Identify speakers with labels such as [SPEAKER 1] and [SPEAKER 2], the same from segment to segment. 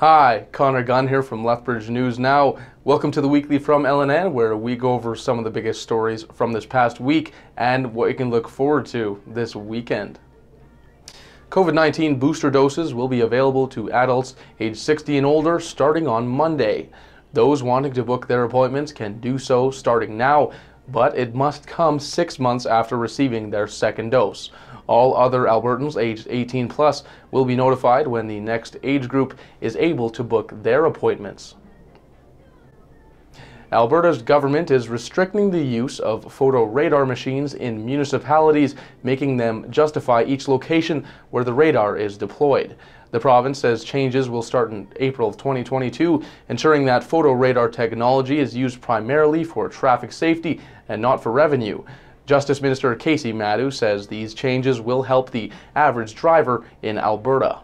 [SPEAKER 1] Hi, Connor Gunn here from Lethbridge News Now. Welcome to the weekly from LNN, where we go over some of the biggest stories from this past week and what you can look forward to this weekend. COVID-19 booster doses will be available to adults aged 60 and older starting on Monday. Those wanting to book their appointments can do so starting now, but it must come 6 months after receiving their second dose. All other Albertans aged 18 plus will be notified when the next age group is able to book their appointments. Alberta's government is restricting the use of photo radar machines in municipalities, making them justify each location where the radar is deployed. The province says changes will start in April of 2022, ensuring that photo radar technology is used primarily for traffic safety and not for revenue. Justice Minister Casey Madhu says these changes will help the average driver in Alberta.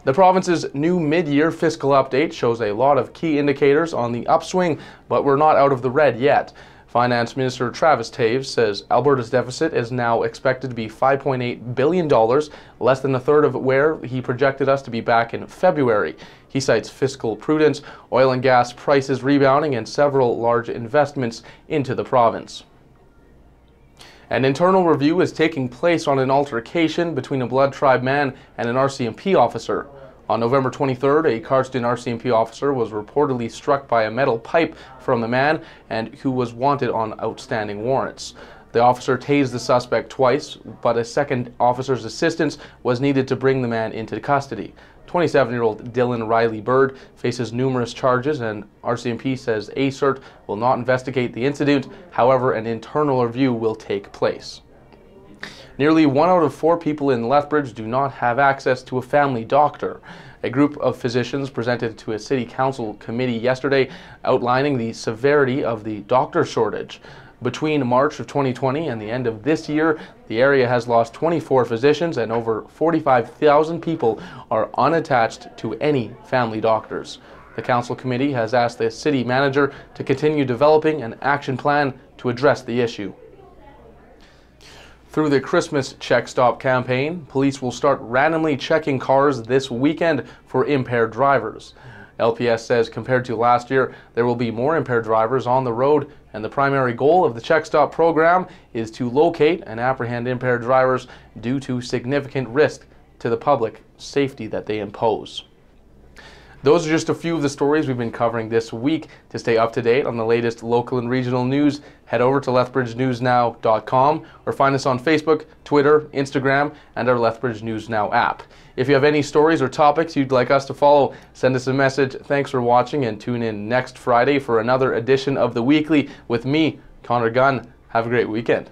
[SPEAKER 1] The province's new mid-year fiscal update shows a lot of key indicators on the upswing, but we're not out of the red yet. Finance Minister Travis Taves says Alberta's deficit is now expected to be $5.8 billion, less than a third of where he projected us to be back in February. He cites fiscal prudence, oil and gas prices rebounding, and several large investments into the province. An internal review is taking place on an altercation between a Blood Tribe man and an RCMP officer. On November 23rd, a Cardston RCMP officer was reportedly struck by a metal pipe from the man and who was wanted on outstanding warrants. The officer tased the suspect twice, but a second officer's assistance was needed to bring the man into custody. 27-year-old Dylan Riley Bird faces numerous charges, and RCMP says ACERT will not investigate the incident. However, an internal review will take place. Nearly 1 out of 4 people in Lethbridge do not have access to a family doctor. A group of physicians presented to a city council committee yesterday outlining the severity of the doctor shortage. Between March of 2020 and the end of this year, the area has lost 24 physicians and over 45,000 people are unattached to any family doctors. The council committee has asked the city manager to continue developing an action plan to address the issue. Through the Christmas Check Stop campaign, police will start randomly checking cars this weekend for impaired drivers. LPS says compared to last year, there will be more impaired drivers on the road, and the primary goal of the Check Stop program is to locate and apprehend impaired drivers due to significant risk to the public safety that they impose. Those are just a few of the stories we've been covering this week. To stay up to date on the latest local and regional news, head over to lethbridgenewsnow.com or find us on Facebook, Twitter, Instagram, and our Lethbridge News Now app. If you have any stories or topics you'd like us to follow, send us a message. Thanks for watching, and tune in next Friday for another edition of The Weekly with me, Connor Gunn. Have a great weekend.